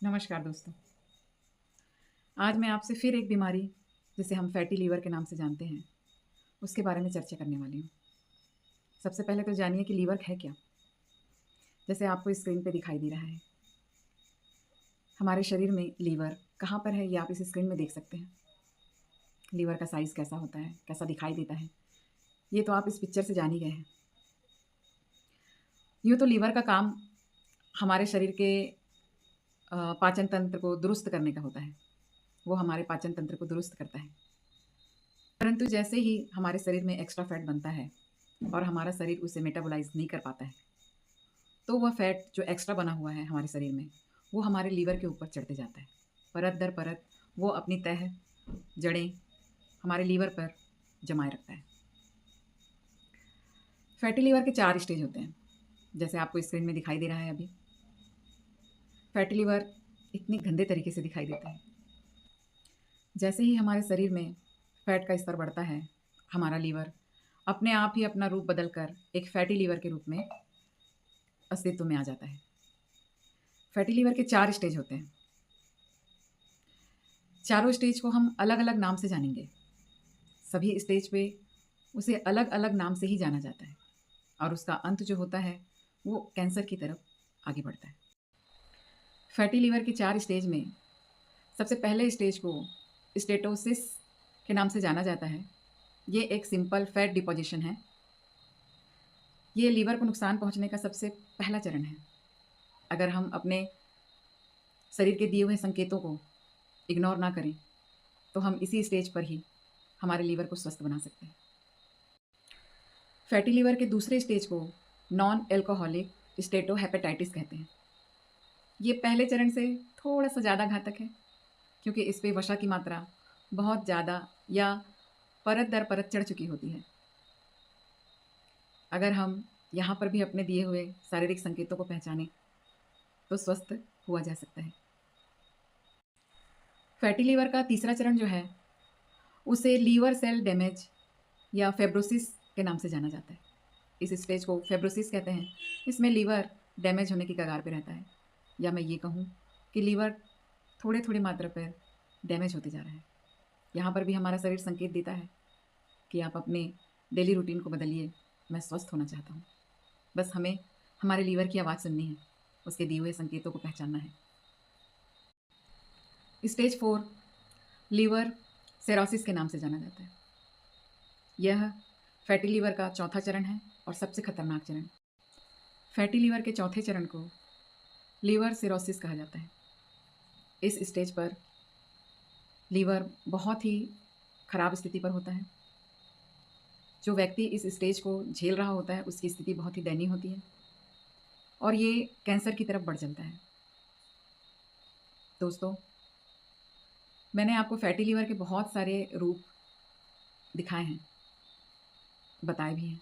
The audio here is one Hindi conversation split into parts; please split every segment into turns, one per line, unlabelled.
नमस्कार दोस्तों। आज मैं आपसे फिर एक बीमारी जिसे हम फैटी लीवर के नाम से जानते हैं, उसके बारे में चर्चा करने वाली हूँ। सबसे पहले तो जानिए कि लीवर है क्या? जैसे आपको स्क्रीन पे दिखाई दे रहा है। हमारे शरीर में लीवर कहाँ पर है ये आप इस स्क्रीन में देख सकते हैं। लीवर का साइज़ कैसा होता है, कैसा दिखाई देता है, ये तो आप इस पिक्चर से जान ही गए हैं। यूँ तो लीवर का काम हमारे शरीर के पाचन तंत्र को दुरुस्त करने का होता है। वो हमारे पाचन तंत्र को दुरुस्त करता है। परंतु जैसे ही हमारे शरीर में एक्स्ट्रा फैट बनता है और हमारा शरीर उसे मेटाबोलाइज़ नहीं कर पाता है, तो वह फैट जो एक्स्ट्रा बना हुआ है हमारे शरीर में, वो हमारे लीवर के ऊपर चढ़ते जाता है। परत दर परत वो अपनी तह, जड़ें हमारे लीवर पर जमाए रखता है। फैटी लीवर के 4 स्टेज होते हैं, जैसे आपको स्क्रीन में दिखाई दे रहा है अभी। फैटी लीवर इतने गंदे तरीके से दिखाई देता है। जैसे ही हमारे शरीर में फैट का स्तर बढ़ता है, हमारा लीवर अपने आप ही अपना रूप बदलकर एक फैटी लीवर के रूप में अस्तित्व में आ जाता है। फैटी लीवर के 4 स्टेज होते हैं। चारों स्टेज को हम अलग-अलग नाम से जानेंगे। सभी स्टेज पे उसे अलग-अलग नाम से ही जाना जाता है और उसका अंत जो होता है, वो कैंसर की तरफ आगे बढ़ता है। फैटी लीवर के 4 स्टेज में सबसे पहले स्टेज को स्टेटोसिस के नाम से जाना जाता है। ये एक सिंपल फैट डिपोजिशन है। ये लीवर को नुकसान पहुंचने का सबसे पहला चरण है। अगर हम अपने शरीर के दिए हुए संकेतों को इग्नोर ना करें, तो हम इसी स्टेज पर ही हमारे लीवर को स्वस्थ बना सकते हैं। फैटी लीवर के दूसरे स्टेज को नॉन एल्कोहलिक स्टेटोहेपेटाइटिस कहते हैं। ये पहले चरण से थोड़ा-सा ज़्यादा घातक है, क्योंकि इस पे वसा की मात्रा बहुत ज़्यादा या परत दर परत चढ़ चुकी होती है। अगर हम यहाँ पर भी अपने दिए हुए शारीरिक संकेतों को पहचानें, तो स्वस्थ हुआ जा सकता है। फैटी लीवर का तीसरा चरण जो है, उसे लीवर सेल डैमेज या फाइब्रोसिस के नाम से जाना जाता है। इस स्टेज को फाइब्रोसिस कहते हैं। इसमें लीवर डैमेज होने की कगार पे रहता है, या मैं ये कहूँ कि लीवर थोड़े-थोड़े मात्रा पर डैमेज होते जा रहा है। यहाँ पर भी हमारा शरीर संकेत देता है कि आप अपने डेली रूटीन को बदलिए, मैं स्वस्थ होना चाहता हूँ। बस हमें हमारे लीवर की आवाज़ सुननी है, उसके दिए हुए संकेतों को पहचानना है। स्टेज 4 लीवर सिरोसिस के नाम से जाना जाता है। यह फैटी लीवर का चौथा चरण है और सबसे खतरनाक चरण। फैटी लीवर के चौथे चरण को लीवर सिरोसिस कहा जाता है। इस स्टेज पर लीवर बहुत ही खराब स्थिति पर होता है। जो व्यक्ति इस स्टेज को झेल रहा होता है, उसकी स्थिति बहुत ही दयनीय होती है और ये कैंसर की तरफ बढ़ चलता है। दोस्तों, मैंने आपको फैटी लीवर के बहुत सारे रूप दिखाए हैं, बताए भी हैं।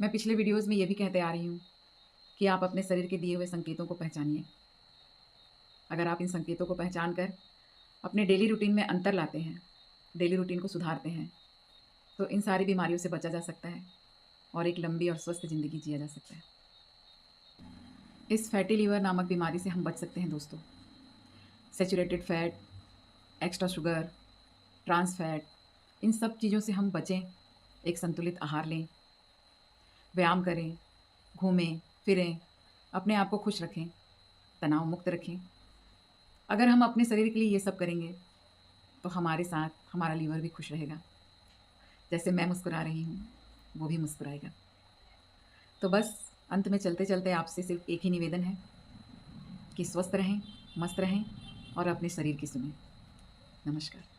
मैं पिछले वीडियोज़ में ये भी कहते आ रही हूँ कि आप अपने शरीर के दिए हुए संकेतों को पहचानिए। अगर आप इन संकेतों को पहचान कर अपने डेली रूटीन में अंतर लाते हैं, डेली रूटीन को सुधारते हैं, तो इन सारी बीमारियों से बचा जा सकता है और एक लंबी और स्वस्थ ज़िंदगी जिया जा सकता है। इस फैटी लीवर नामक बीमारी से हम बच सकते हैं दोस्तों। Saturated fat, extra sugar, trans fat, इन सब चीज़ों से हम बचें, एक संतुलित आहार लें, व्यायाम करें, घूमें, फिरें, अपने आप को खुश रखें, तनाव मुक्त रखें। अगर हम अपने शरीर के लिए ये सब करेंगे, तो हमारे साथ हमारा लीवर भी खुश रहेगा। जैसे मैं मुस्कुरा रही हूँ, वो भी मुस्कुराएगा। तो बस अंत में चलते-चलते आपसे सिर्फ़ एक ही निवेदन है कि स्वस्थ रहें, मस्त रहें और अपने शरीर की सुनें। नमस्कार।